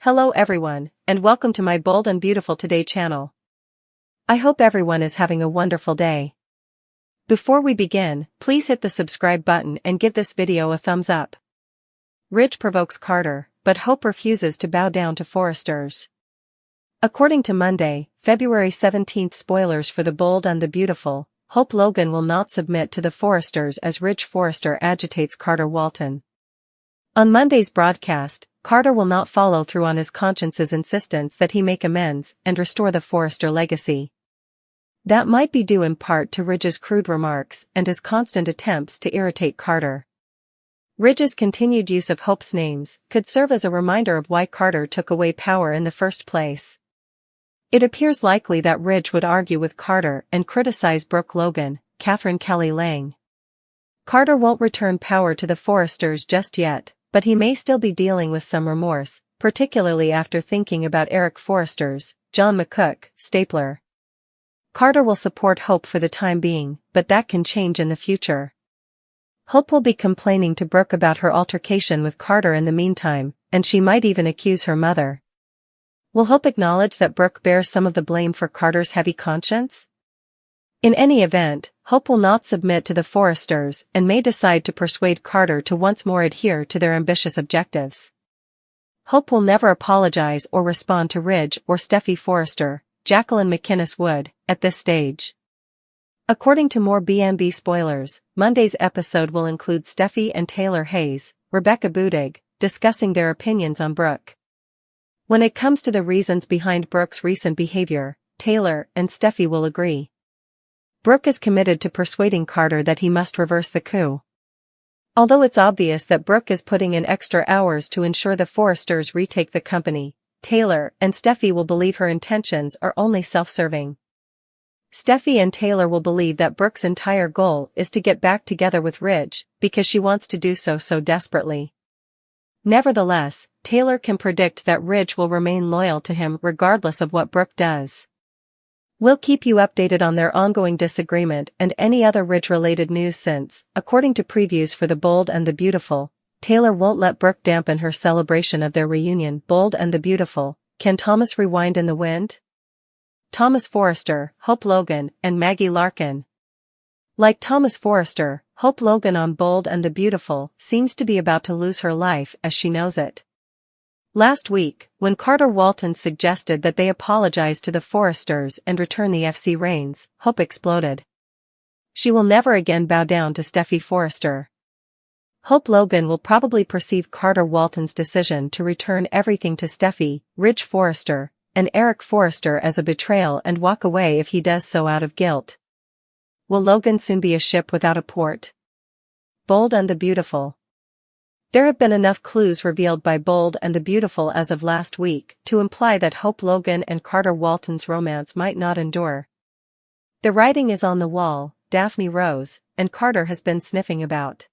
Hello everyone, and welcome to my Bold and Beautiful Today channel. I hope everyone is having a wonderful day. Before we begin, please hit the subscribe button and give this video a thumbs up. Ridge provokes Carter, but Hope refuses to bow down to Forresters. According to Monday, February 17th spoilers for the Bold and the Beautiful, Hope Logan will not submit to the Forresters as Ridge Forrester agitates Carter Walton. On Monday's broadcast, Carter will not follow through on his conscience's insistence that he make amends and restore the Forrester legacy. That might be due in part to Ridge's crude remarks and his constant attempts to irritate Carter. Ridge's continued use of Hope's names could serve as a reminder of why Carter took away power in the first place. It appears likely that Ridge would argue with Carter and criticize Brooke Logan, Catherine Kelly Lang. Carter won't return power to the Forresters just yet, but he may still be dealing with some remorse, particularly after thinking about Eric Forresters, John McCook, Stapler. Carter will support Hope for the time being, but that can change in the future. Hope will be complaining to Brooke about her altercation with Carter in the meantime, and she might even accuse her mother. Will Hope acknowledge that Brooke bears some of the blame for Carter's heavy conscience? In any event, Hope will not submit to the Forresters and may decide to persuade Carter to once more adhere to their ambitious objectives. Hope will never apologize or respond to Ridge or Steffi Forrester, Jacqueline McInnes would, at this stage. According to more B&B spoilers, Monday's episode will include Steffi and Taylor Hayes, Rebecca Budig, discussing their opinions on Brooke. When it comes to the reasons behind Brooke's recent behavior, Taylor and Steffi will agree. Brooke is committed to persuading Carter that he must reverse the coup. Although it's obvious that Brooke is putting in extra hours to ensure the Forresters retake the company, Taylor and Steffi will believe her intentions are only self-serving. Steffi and Taylor will believe that Brooke's entire goal is to get back together with Ridge, because she wants to do so desperately. Nevertheless, Taylor can predict that Ridge will remain loyal to him regardless of what Brooke does. We'll keep you updated on their ongoing disagreement and any other Ridge-related news since, according to previews for the Bold and the Beautiful, Taylor won't let Brooke dampen her celebration of their reunion. Bold and the Beautiful, can Thomas rewind in the wind? Thomas Forrester, Hope Logan, and Maggie Larkin. Like Thomas Forrester, Hope Logan on Bold and the Beautiful seems to be about to lose her life as she knows it. Last week, when Carter Walton suggested that they apologize to the Forresters and return the FC reins, Hope exploded. She will never again bow down to Steffi Forrester. Hope Logan will probably perceive Carter Walton's decision to return everything to Steffi, Ridge Forrester, and Eric Forrester as a betrayal and walk away if he does so out of guilt. Will Logan soon be a ship without a port? Bold and the Beautiful. There have been enough clues revealed by Bold and the Beautiful as of last week to imply that Hope Logan and Carter Walton's romance might not endure. The writing is on the wall, Daphne Rose, and Carter has been sniffing about.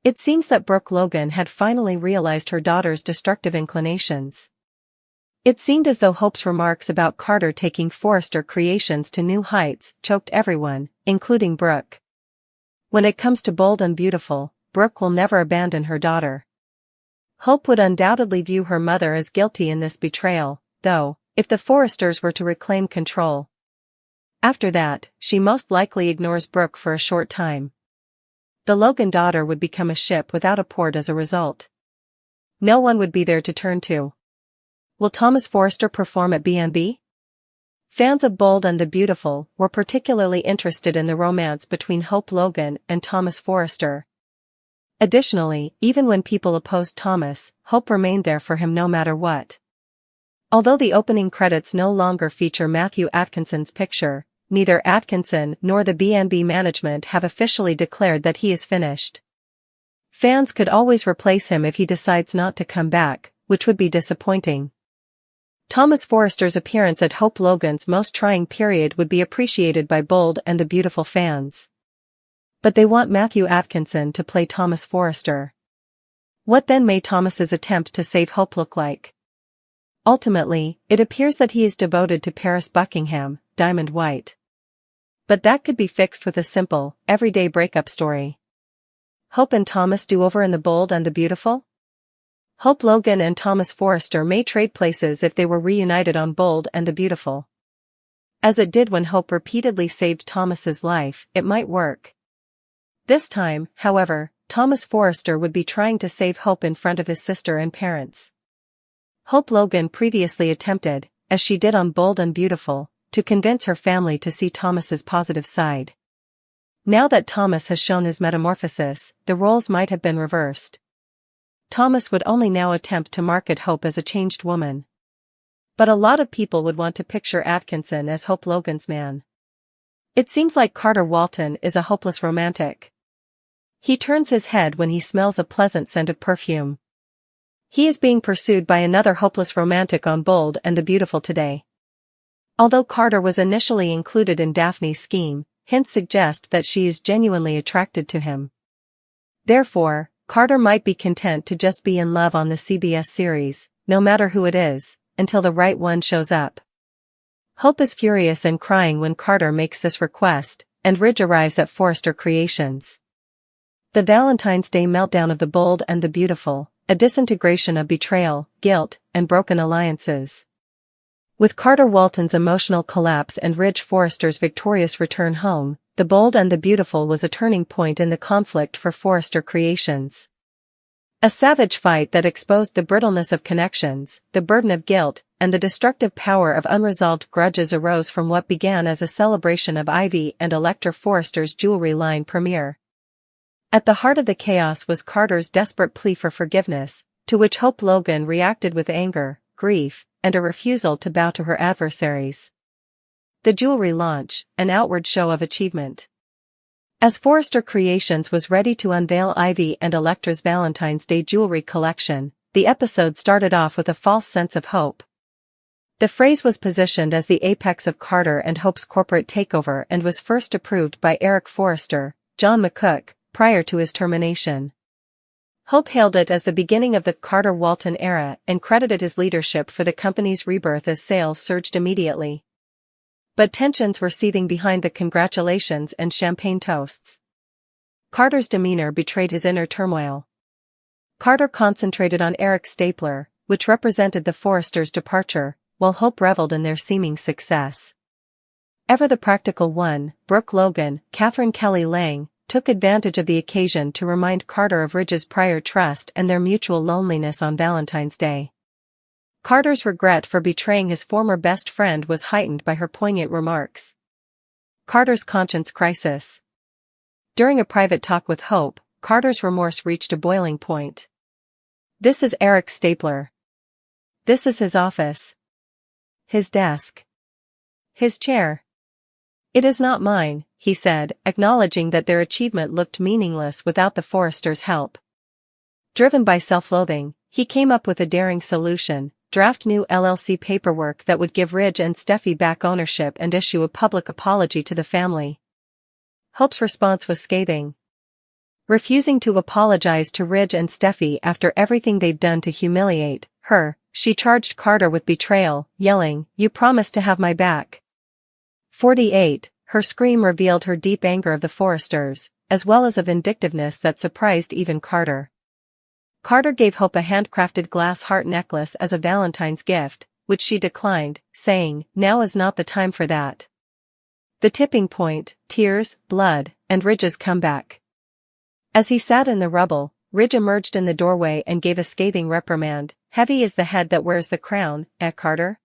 It seems that Brooke Logan had finally realized her daughter's destructive inclinations. It seemed as though Hope's remarks about Carter taking Forrester creations to new heights choked everyone, including Brooke. When it comes to Bold and Beautiful, Brooke will never abandon her daughter. Hope would undoubtedly view her mother as guilty in this betrayal, though, if the Forresters were to reclaim control. After that, she most likely ignores Brooke for a short time. The Logan daughter would become a ship without a port as a result. No one would be there to turn to. Will Thomas Forrester perform at B&B? Fans of Bold and the Beautiful were particularly interested in the romance between Hope Logan and Thomas Forrester. Additionally, even when people opposed Thomas, Hope remained there for him no matter what. Although the opening credits no longer feature Matthew Atkinson's picture, neither Atkinson nor the B&B management have officially declared that he is finished. Fans could always replace him if he decides not to come back, which would be disappointing. Thomas Forrester's appearance at Hope Logan's most trying period would be appreciated by Bold and the Beautiful fans. But they want Matthew Atkinson to play Thomas Forrester. What then may Thomas's attempt to save Hope look like? Ultimately, it appears that he is devoted to Paris Buckingham, Diamond White. But that could be fixed with a simple, everyday breakup story. Hope and Thomas do over in the Bold and the Beautiful? Hope Logan and Thomas Forrester may trade places if they were reunited on Bold and the Beautiful. As it did when Hope repeatedly saved Thomas's life, it might work. This time, however, Thomas Forrester would be trying to save Hope in front of his sister and parents. Hope Logan previously attempted, as she did on Bold and Beautiful, to convince her family to see Thomas's positive side. Now that Thomas has shown his metamorphosis, the roles might have been reversed. Thomas would only now attempt to market Hope as a changed woman. But a lot of people would want to picture Atkinson as Hope Logan's man. It seems like Carter Walton is a hopeless romantic. He turns his head when he smells a pleasant scent of perfume. He is being pursued by another hopeless romantic on Bold and the Beautiful today. Although Carter was initially included in Daphne's scheme, hints suggest that she is genuinely attracted to him. Therefore, Carter might be content to just be in love on the CBS series, no matter who it is, until the right one shows up. Hope is furious and crying when Carter makes this request, and Ridge arrives at Forrester Creations. The Valentine's Day meltdown of the Bold and the Beautiful, a disintegration of betrayal, guilt, and broken alliances. With Carter Walton's emotional collapse and Ridge Forrester's victorious return home, the Bold and the Beautiful was a turning point in the conflict for Forrester Creations. A savage fight that exposed the brittleness of connections, the burden of guilt, and the destructive power of unresolved grudges arose from what began as a celebration of Ivy and Electra Forrester's jewelry line premiere. At the heart of the chaos was Carter's desperate plea for forgiveness, to which Hope Logan reacted with anger, grief, and a refusal to bow to her adversaries. The jewelry launch, an outward show of achievement. As Forrester Creations was ready to unveil Ivy and Electra's Valentine's Day jewelry collection, the episode started off with a false sense of hope. The phrase was positioned as the apex of Carter and Hope's corporate takeover and was first approved by Eric Forrester, John McCook, prior to his termination. Hope hailed it as the beginning of the Carter Walton era and credited his leadership for the company's rebirth as sales surged immediately. But tensions were seething behind the congratulations and champagne toasts. Carter's demeanor betrayed his inner turmoil. Carter concentrated on Eric's stapler, which represented the Forresters' departure, while Hope reveled in their seeming success. Ever the practical one, Brooke Logan, Catherine Kelly Lang, took advantage of the occasion to remind Carter of Ridge's prior trust and their mutual loneliness on Valentine's Day. Carter's regret for betraying his former best friend was heightened by her poignant remarks. Carter's conscience crisis. During a private talk with Hope, Carter's remorse reached a boiling point. This is Eric's stapler. This is his office. His desk. His chair. It is not mine, he said, acknowledging that their achievement looked meaningless without the Forresters' help. Driven by self-loathing, he came up with a daring solution: draft new LLC paperwork that would give Ridge and Steffi back ownership and issue a public apology to the family. Hope's response was scathing. Refusing to apologize to Ridge and Steffi after everything they've done to humiliate her, she charged Carter with betrayal, yelling, "You promised to have my back." 48, her scream revealed her deep anger of the Forresters, as well as a vindictiveness that surprised even Carter. Carter gave Hope a handcrafted glass heart necklace as a Valentine's gift, which she declined, saying, "Now is not the time for that." The tipping point: tears, blood, and Ridge's comeback. As he sat in the rubble, Ridge emerged in the doorway and gave a scathing reprimand. "Heavy is the head that wears the crown, Carter?"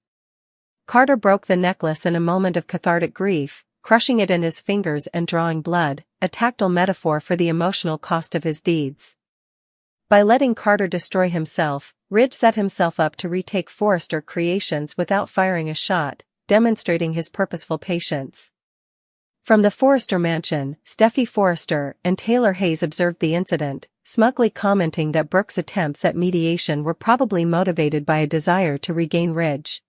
Carter broke the necklace in a moment of cathartic grief, crushing it in his fingers and drawing blood, a tactile metaphor for the emotional cost of his deeds. By letting Carter destroy himself, Ridge set himself up to retake Forrester Creations without firing a shot, demonstrating his purposeful patience. From the Forrester mansion, Steffi Forrester and Taylor Hayes observed the incident, smugly commenting that Brooke's attempts at mediation were probably motivated by a desire to regain Ridge.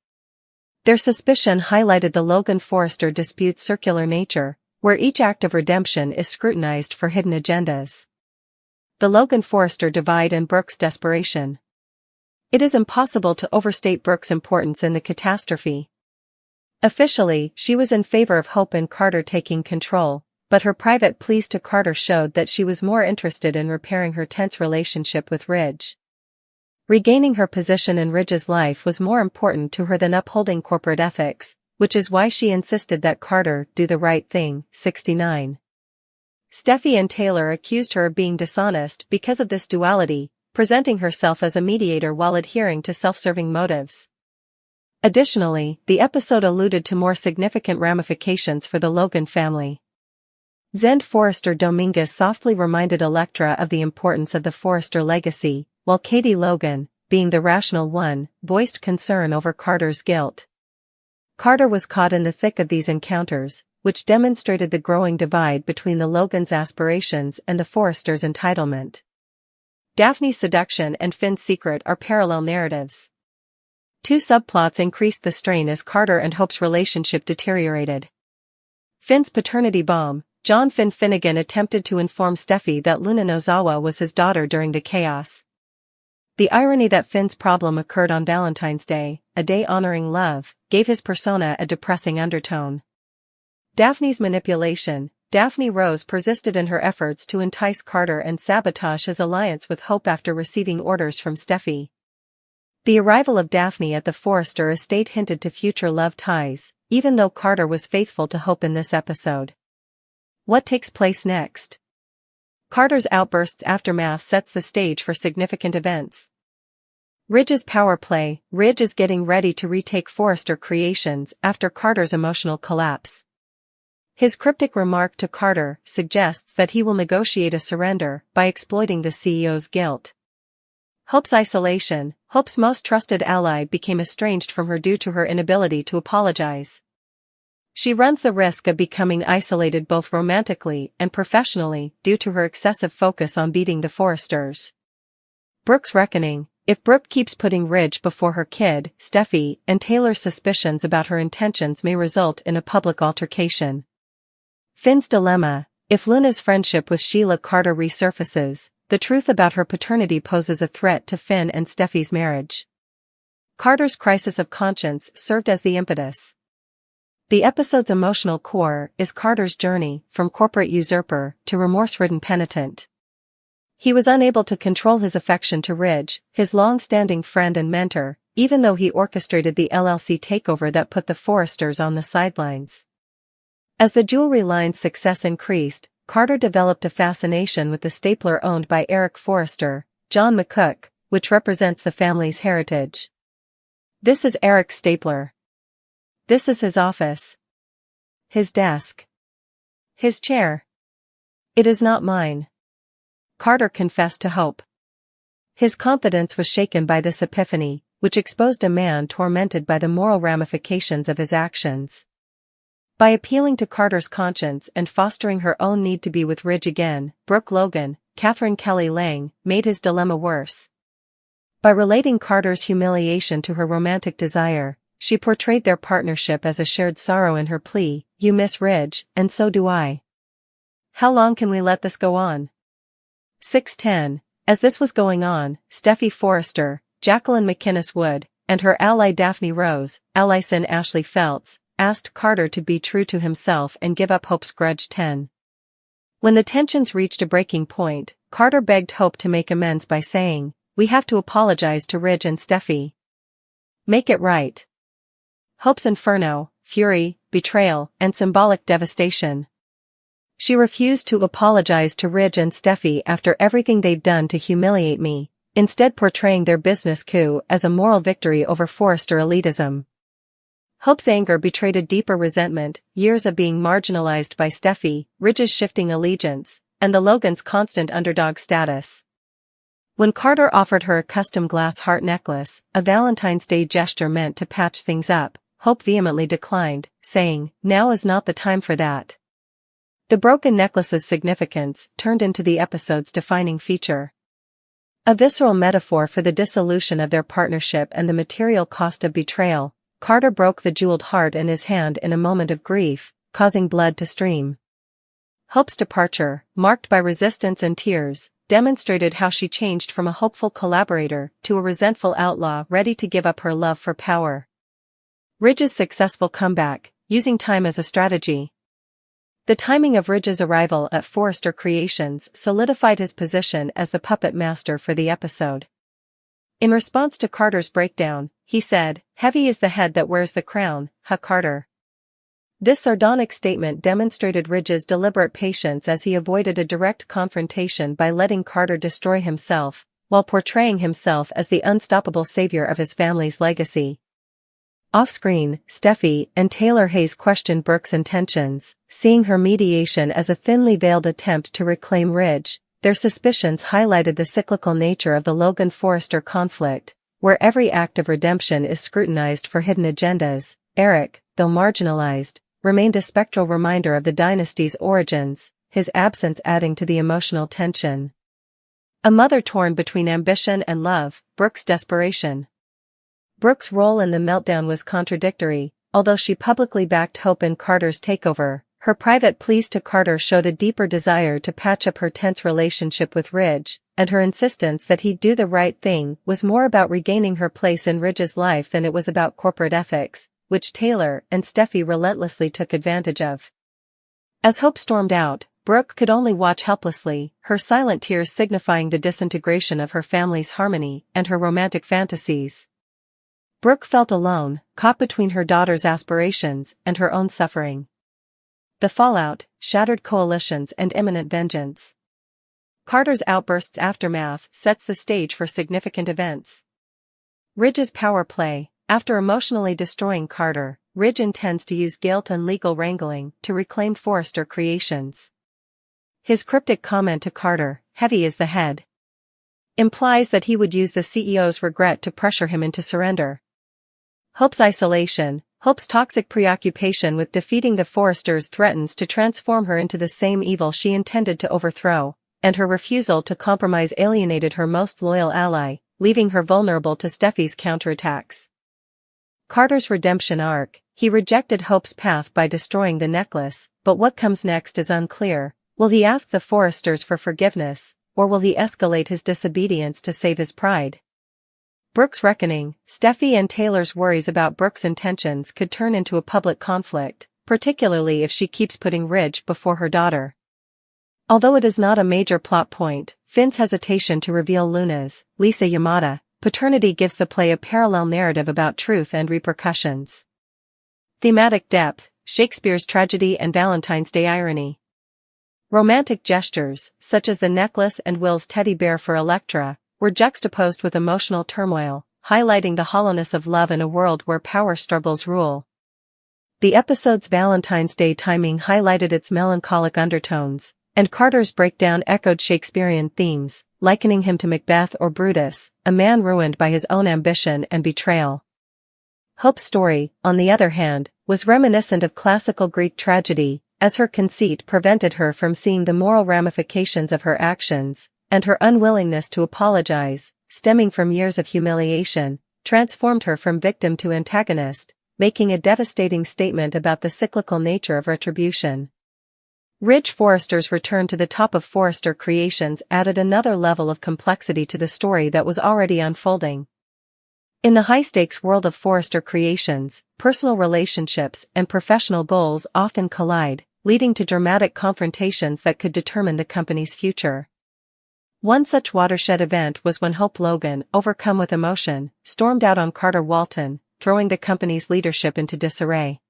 Their suspicion highlighted the Logan Forrester dispute's circular nature, where each act of redemption is scrutinized for hidden agendas. The Logan Forrester divide and Brooke's desperation. It is impossible to overstate Brooke's importance in the catastrophe. Officially, she was in favor of Hope and Carter taking control, but her private pleas to Carter showed that she was more interested in repairing her tense relationship with Ridge. Regaining her position in Ridge's life was more important to her than upholding corporate ethics, which is why she insisted that Carter do the right thing. 69. Steffi and Taylor accused her of being dishonest because of this duality, presenting herself as a mediator while adhering to self-serving motives. Additionally, the episode alluded to more significant ramifications for the Logan family. Zend Forrester Dominguez softly reminded Elektra of the importance of the Forrester legacy, while Katie Logan, being the rational one, voiced concern over Carter's guilt. Carter was caught in the thick of these encounters, which demonstrated the growing divide between the Logan's aspirations and the Forresters' entitlement. Daphne's seduction and Finn's secret are parallel narratives. Two subplots increased the strain as Carter and Hope's relationship deteriorated. Finn's paternity bomb. John Finn Finnegan attempted to inform Steffi that Luna Nozawa was his daughter during the chaos. The irony that Finn's problem occurred on Valentine's Day, a day honoring love, gave his persona a depressing undertone. Daphne's manipulation. Daphne Rose persisted in her efforts to entice Carter and sabotage his alliance with Hope after receiving orders from Steffi. The arrival of Daphne at the Forrester estate hinted to future love ties, even though Carter was faithful to Hope in this episode. What takes place next? Carter's outbursts aftermath sets the stage for significant events. Ridge's power play. Ridge is getting ready to retake Forrester Creations after Carter's emotional collapse. His cryptic remark to Carter suggests that he will negotiate a surrender by exploiting the CEO's guilt. Hope's isolation. Hope's most trusted ally became estranged from her due to her inability to apologize. She runs the risk of becoming isolated both romantically and professionally due to her excessive focus on beating the Forresters. Brooke's reckoning. If Brooke keeps putting Ridge before her kid, Steffi, and Taylor's suspicions about her intentions may result in a public altercation. Finn's dilemma. If Luna's friendship with Sheila Carter resurfaces, the truth about her paternity poses a threat to Finn and Steffi's marriage. Carter's crisis of conscience served as the impetus. The episode's emotional core is Carter's journey from corporate usurper to remorse-ridden penitent. He was unable to control his affection to Ridge, his long-standing friend and mentor, even though he orchestrated the LLC takeover that put the Forresters on the sidelines. As the jewelry line's success increased, Carter developed a fascination with the stapler owned by Eric Forrester, John McCook, which represents the family's heritage. This is Eric's stapler. This is his office. His desk. His chair. It is not mine. Carter confessed to Hope. His confidence was shaken by this epiphany, which exposed a man tormented by the moral ramifications of his actions. By appealing to Carter's conscience and fostering her own need to be with Ridge again, Brooke Logan, Catherine Kelly Lang, made his dilemma worse. By relating Carter's humiliation to her romantic desire, she portrayed their partnership as a shared sorrow in her plea, "You miss Ridge, and so do I. How long can we let this go on?" 6:10. As this was going on, Steffi Forrester, Jacqueline McInnes Wood, and her ally Daphne Rose, Allyson Ashley Feltz, asked Carter to be true to himself and give up Hope's grudge. 10. When the tensions reached a breaking point, Carter begged Hope to make amends by saying, "We have to apologize to Ridge and Steffi. Make it right." Hope's inferno, fury, betrayal, and symbolic devastation. She refused to apologize to Ridge and Steffi after everything they've done to humiliate me, instead portraying their business coup as a moral victory over Forrester elitism. Hope's anger betrayed a deeper resentment, years of being marginalized by Steffi, Ridge's shifting allegiance, and the Logan's constant underdog status. When Carter offered her a custom glass heart necklace, a Valentine's Day gesture meant to patch things up, Hope vehemently declined, saying, "Now is not the time for that." The broken necklace's significance turned into the episode's defining feature. A visceral metaphor for the dissolution of their partnership and the material cost of betrayal, Carter broke the jeweled heart in his hand in a moment of grief, causing blood to stream. Hope's departure, marked by resistance and tears, demonstrated how she changed from a hopeful collaborator to a resentful outlaw ready to give up her love for power. Ridge's successful comeback, using time as a strategy. The timing of Ridge's arrival at Forrester Creations solidified his position as the puppet master for the episode. In response to Carter's breakdown, he said, "Heavy is the head that wears the crown, huh, Carter?" This sardonic statement demonstrated Ridge's deliberate patience as he avoided a direct confrontation by letting Carter destroy himself, while portraying himself as the unstoppable savior of his family's legacy. Off-screen, Steffi and Taylor Hayes questioned Brooke's intentions, seeing her mediation as a thinly veiled attempt to reclaim Ridge. Their suspicions highlighted the cyclical nature of the Logan-Forrester conflict, where every act of redemption is scrutinized for hidden agendas. Eric, though marginalized, remained a spectral reminder of the dynasty's origins, his absence adding to the emotional tension. A mother torn between ambition and love, Brooke's desperation. Brooke's role in the meltdown was contradictory. Although she publicly backed Hope in Carter's takeover, her private pleas to Carter showed a deeper desire to patch up her tense relationship with Ridge, and her insistence that he'd do the right thing was more about regaining her place in Ridge's life than it was about corporate ethics, which Taylor and Steffi relentlessly took advantage of. As Hope stormed out, Brooke could only watch helplessly, her silent tears signifying the disintegration of her family's harmony and her romantic fantasies. Brooke felt alone, caught between her daughter's aspirations and her own suffering. The fallout, shattered coalitions and imminent vengeance. Carter's outbursts' aftermath sets the stage for significant events. Ridge's power play. After emotionally destroying Carter, Ridge intends to use guilt and legal wrangling to reclaim Forrester creations. His cryptic comment to Carter, "Heavy is the head," implies that he would use the CEO's regret to pressure him into surrender. Hope's isolation. Hope's toxic preoccupation with defeating the Forresters threatens to transform her into the same evil she intended to overthrow, and her refusal to compromise alienated her most loyal ally, leaving her vulnerable to Steffi's counterattacks. Carter's redemption arc. He rejected Hope's path by destroying the necklace, but what comes next is unclear. Will he ask the Forresters for forgiveness, or will he escalate his disobedience to save his pride? Brooke's reckoning. Steffi and Taylor's worries about Brooke's intentions could turn into a public conflict, particularly if she keeps putting Ridge before her daughter. Although it is not a major plot point, Finn's hesitation to reveal Luna's, Lisa Yamada, paternity gives the play a parallel narrative about truth and repercussions. Thematic depth. Shakespeare's tragedy and Valentine's Day irony. Romantic gestures, such as the necklace and Will's teddy bear for Elektra, were juxtaposed with emotional turmoil, highlighting the hollowness of love in a world where power struggles rule. The episode's Valentine's Day timing highlighted its melancholic undertones, and Carter's breakdown echoed Shakespearean themes, likening him to Macbeth or Brutus, a man ruined by his own ambition and betrayal. Hope's story, on the other hand, was reminiscent of classical Greek tragedy, as her conceit prevented her from seeing the moral ramifications of her actions, and her unwillingness to apologize, stemming from years of humiliation, transformed her from victim to antagonist, making a devastating statement about the cyclical nature of retribution. Ridge Forrester's return to the top of Forrester creations added another level of complexity to the story that was already unfolding. In the high-stakes world of Forrester creations, personal relationships and professional goals often collide, leading to dramatic confrontations that could determine the company's future. One such watershed event was when Hope Logan, overcome with emotion, stormed out on Carter Walton, throwing the company's leadership into disarray.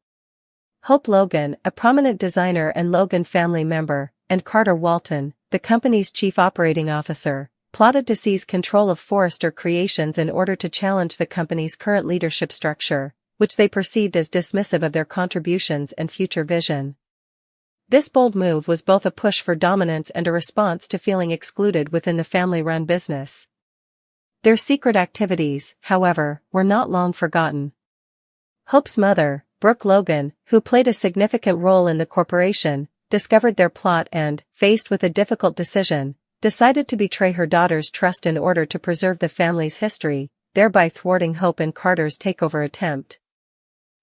Hope Logan, a prominent designer and Logan family member, and Carter Walton, the company's chief operating officer, plotted to seize control of Forrester Creations in order to challenge the company's current leadership structure, which they perceived as dismissive of their contributions and future vision. This bold move was both a push for dominance and a response to feeling excluded within the family-run business. Their secret activities, however, were not long forgotten. Hope's mother, Brooke Logan, who played a significant role in the corporation, discovered their plot and, faced with a difficult decision, decided to betray her daughter's trust in order to preserve the family's history, thereby thwarting Hope and Carter's takeover attempt.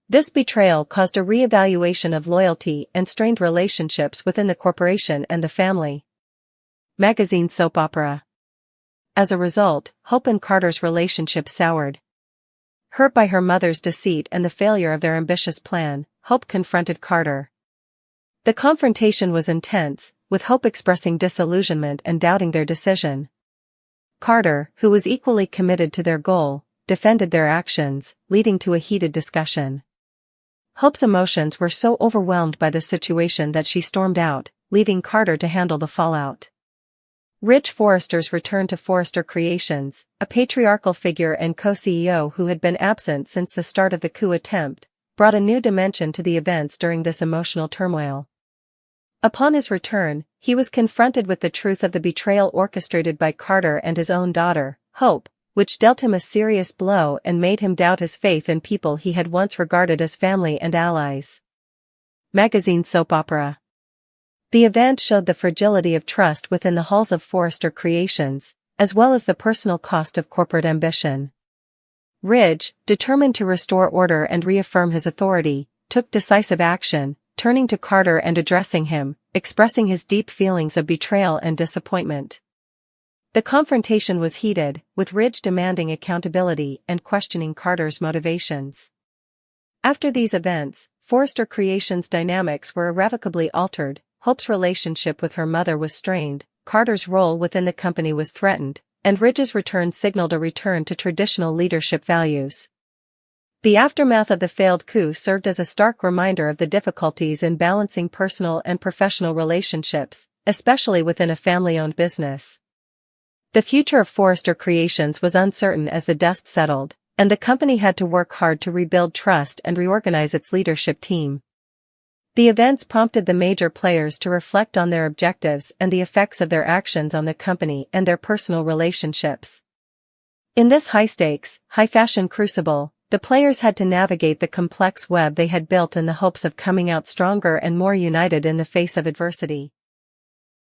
This betrayal caused a re-evaluation of loyalty and strained relationships within the corporation and the family. Magazine soap opera. As a result, Hope and Carter's relationship soured. Hurt by her mother's deceit and the failure of their ambitious plan, Hope confronted Carter. The confrontation was intense, with Hope expressing disillusionment and doubting their decision. Carter, who was equally committed to their goal, defended their actions, leading to a heated discussion. Hope's emotions were so overwhelmed by the situation that she stormed out, leaving Carter to handle the fallout. Rich Forresters returned to Forrester Creations, a patriarchal figure and co-CEO who had been absent since the start of the coup attempt, brought a new dimension to the events during this emotional turmoil. Upon his return, he was confronted with the truth of the betrayal orchestrated by Carter and his own daughter, Hope, which dealt him a serious blow and made him doubt his faith in people he had once regarded as family and allies. Magazine soap opera. The event showed the fragility of trust within the halls of Forrester Creations, as well as the personal cost of corporate ambition. Ridge, determined to restore order and reaffirm his authority, took decisive action, turning to Carter and addressing him, expressing his deep feelings of betrayal and disappointment. The confrontation was heated, with Ridge demanding accountability and questioning Carter's motivations. After these events, Forrester Creations' dynamics were irrevocably altered. Hope's relationship with her mother was strained, Carter's role within the company was threatened, and Ridge's return signaled a return to traditional leadership values. The aftermath of the failed coup served as a stark reminder of the difficulties in balancing personal and professional relationships, especially within a family-owned business. The future of Forrester Creations was uncertain as the dust settled, and the company had to work hard to rebuild trust and reorganize its leadership team. The events prompted the major players to reflect on their objectives and the effects of their actions on the company and their personal relationships. In this high-stakes, high-fashion crucible, the players had to navigate the complex web they had built in the hopes of coming out stronger and more united in the face of adversity.